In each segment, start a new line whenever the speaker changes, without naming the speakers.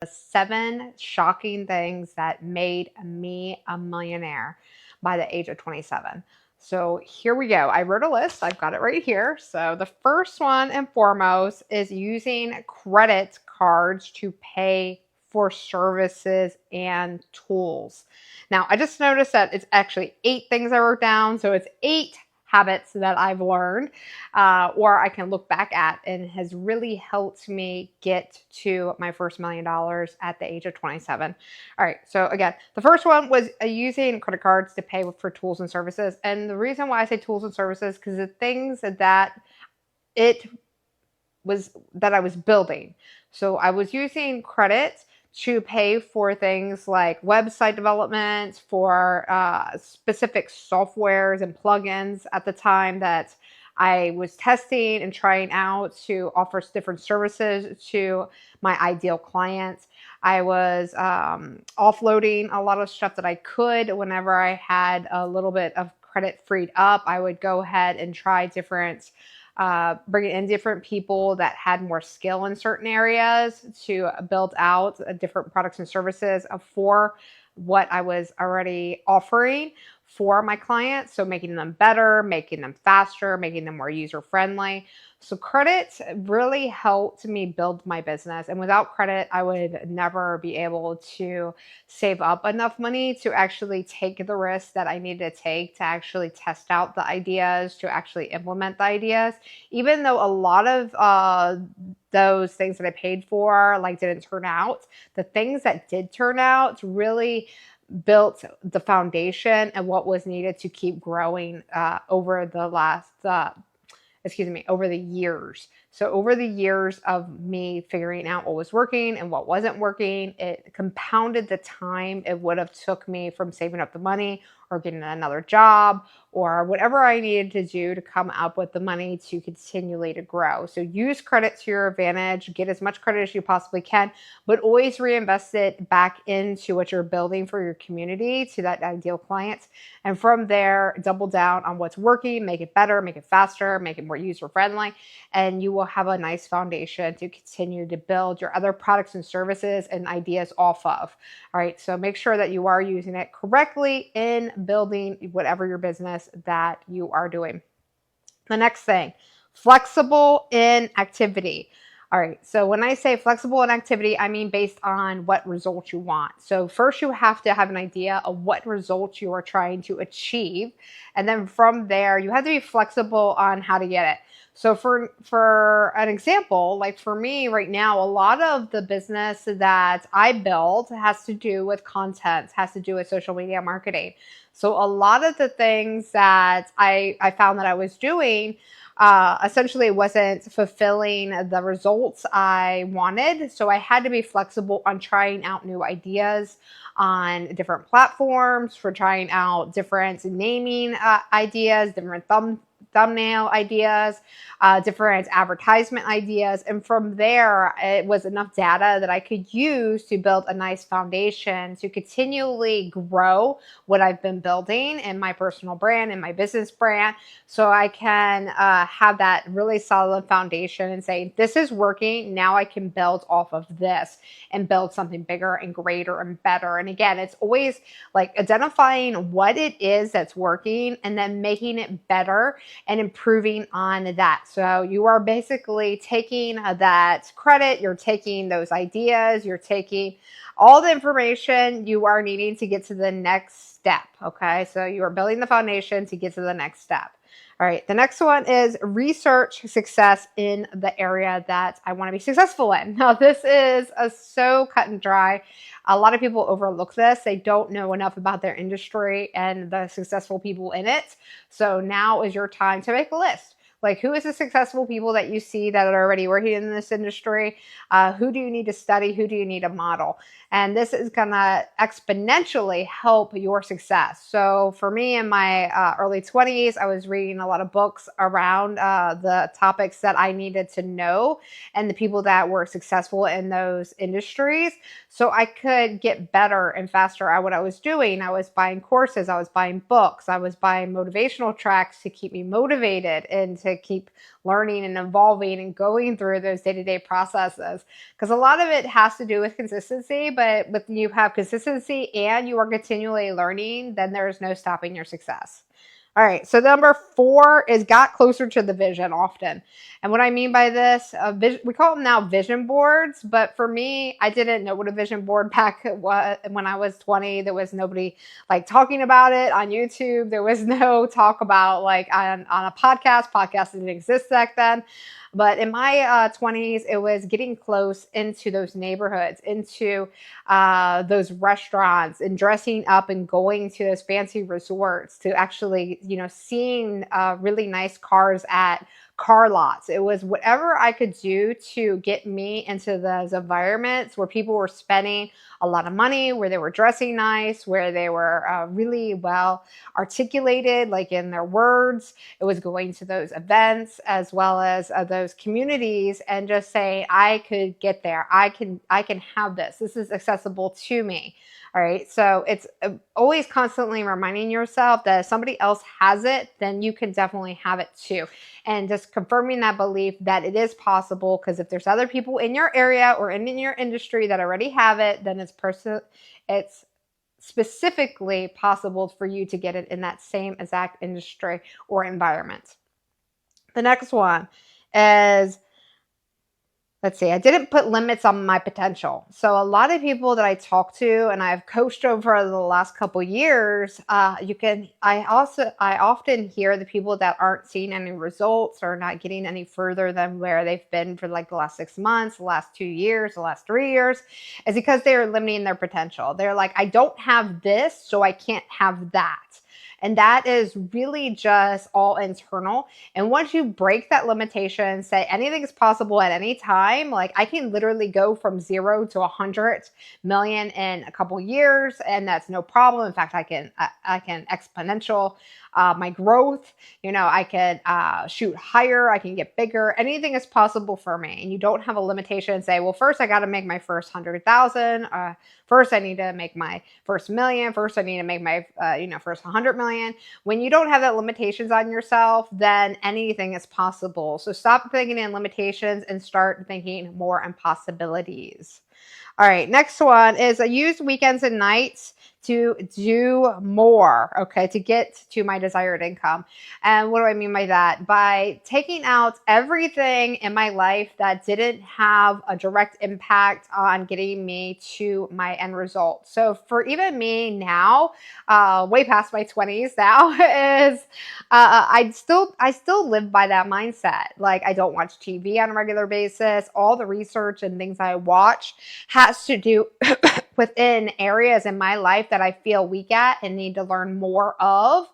the 7 shocking things that made me a millionaire by the age of 27. So here we go. I wrote a list. I've got it right here. So the first one and foremost is using credit cards to pay for services and tools. Now, I just noticed that it's actually 8 things I wrote down. So it's 8 habits that I've learned or I can look back at and has really helped me get to my first $1 million at the age of 27. All right. So again, the first one was using credit cards to pay for tools and services. And the reason why I say tools and services, because the things it that I was building. So I was using credit to pay for things like website development, for specific softwares and plugins at the time that I was testing and trying out to offer different services to my ideal clients. I was offloading a lot of stuff that I could whenever I had a little bit of credit freed up. I would go ahead and try different bringing in different people that had more skill in certain areas to build out different products and services for what I was already offering for my clients. So making them better, making them faster, making them more user friendly. So credit really helped me build my business. And without credit, I would never be able to save up enough money to actually take the risk that I needed to take to actually test out the ideas, to actually implement the ideas. Even though a lot of those things that I paid for didn't turn out, the things that did turn out really built the foundation and what was needed to keep growing over the years. So over the years of me figuring out what was working and what wasn't working, it compounded the time it would have took me from saving up the money or getting another job or whatever I needed to do to come up with the money to continually to grow. So use credit to your advantage, get as much credit as you possibly can, but always reinvest it back into what you're building for your community, to that ideal client. And from there, double down on what's working, make it better, make it faster, make it more user friendly, and you will have a nice foundation to continue to build your other products and services and ideas off of. All right, so make sure that you are using it correctly in building whatever your business that you are doing. The next thing, flexible in activity. All right, so when I say flexible in activity, I mean based on what results you want. So first you have to have an idea of what results you are trying to achieve. And then from there, you have to be flexible on how to get it. So for an example, like for me right now, a lot of the business that I build has to do with content, has to do with social media marketing. So a lot of the things that I found that I was doing essentially wasn't fulfilling the results I wanted. So I had to be flexible on trying out new ideas on different platforms, for trying out different naming ideas, different thumbnail ideas, different advertisement ideas. And from there, it was enough data that I could use to build a nice foundation to continually grow what I've been building in my personal brand and my business brand. So I can have that really solid foundation and say, this is working. Now I can build off of this and build something bigger and greater and better. And again, it's always like identifying what it is that's working and then making it better and improving on that. So you are basically taking that credit, you're taking those ideas, you're taking all the information you are needing to get to the next step. Okay, so you are building the foundation to get to the next step. All right, the next one is research success in the area that I want to be successful in. Now, this is so cut and dry. A lot of people overlook this. They don't know enough about their industry and the successful people in it. So now is your time to make a list. Like, who is the successful people that you see that are already working in this industry? Who do you need to study? Who do you need to model? And this is going to exponentially help your success. So for me in my early 20s, I was reading a lot of books around the topics that I needed to know and the people that were successful in those industries, so I could get better and faster at what I was doing. I was buying courses, I was buying books, I was buying motivational tracks to keep me motivated and to keep learning and evolving and going through those day-to-day processes. Because a lot of it has to do with consistency, but when you have consistency and you are continually learning, then there's no stopping your success. All right, so number 4 is got closer to the vision often. And what I mean by this, we call them now vision boards, but for me, I didn't know what a vision board back when I was 20. There was nobody like talking about it on YouTube. There was no talk about like on a podcast. Podcasts didn't exist back then. But in my 20s, it was getting close into those neighborhoods, into those restaurants, and dressing up and going to those fancy resorts, to actually, seeing really nice cars at car lots. It was whatever I could do to get me into those environments where people were spending a lot of money, where they were dressing nice, where they were really well articulated, like in their words. It was going to those events as well as those communities and just saying, I could get there. I can have this. This is accessible to me. All right. So it's always constantly reminding yourself that if somebody else has it, then you can definitely have it too. And just confirming that belief that it is possible, because if there's other people in your area or in your industry that already have it, then it's specifically possible for you to get it in that same exact industry or environment. The next one is, let's see, I didn't put limits on my potential. So a lot of people that I talk to and I've coached over the last couple years, I often hear the people that aren't seeing any results or not getting any further than where they've been for like the last 6 months, the last 2 years, the last 3 years, is because they are limiting their potential. They're like, I don't have this, so I can't have that. And that is really just all internal. And once you break that limitation, say anything is possible at any time, like I can literally go from 0 to 100 million in a couple years, and that's no problem. In fact, I can exponential my growth. I can shoot higher. I can get bigger. Anything is possible for me. And you don't have a limitation and say, well, first I got to make my first 100,000. First I need to make my first million. First I need to make my, first 100 million. When you don't have that limitations on yourself, then anything is possible. So stop thinking in limitations and start thinking more in possibilities. All right, next one is I use weekends and nights to do more, okay, to get to my desired income. And what do I mean by that? By taking out everything in my life that didn't have a direct impact on getting me to my end result. So for even me now, way past my 20s now, is I still live by that mindset. Like I don't watch TV on a regular basis. All the research and things I watch has to do within areas in my life that I feel weak at and need to learn more of.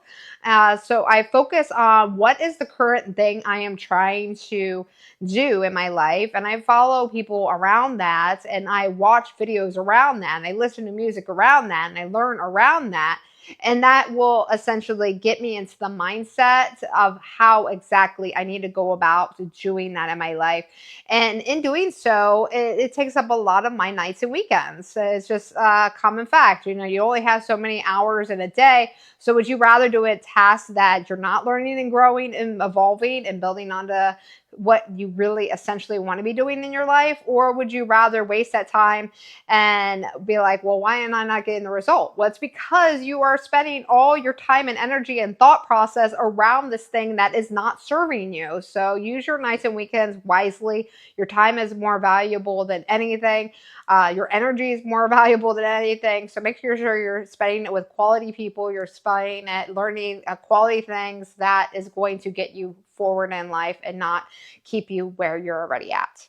So I focus on what is the current thing I am trying to do in my life. And I follow people around that, and I watch videos around that, and I listen to music around that, and I learn around that. And that will essentially get me into the mindset of how exactly I need to go about doing that in my life. And in doing so, it takes up a lot of my nights and weekends. It's just a common fact. You only have so many hours in a day. So would you rather do a task that you're not learning and growing and evolving and building onto what you really essentially want to be doing in your life? Or would you rather waste that time and be like, well, why am I not getting the result? Well, it's because you are spending all your time and energy and thought process around this thing that is not serving you. So use your nights and weekends wisely. Your time is more valuable than anything. Your energy is more valuable than anything. So make sure you're spending it with quality people. You're spending it learning quality things that is going to get you forward in life and not keep you where you're already at.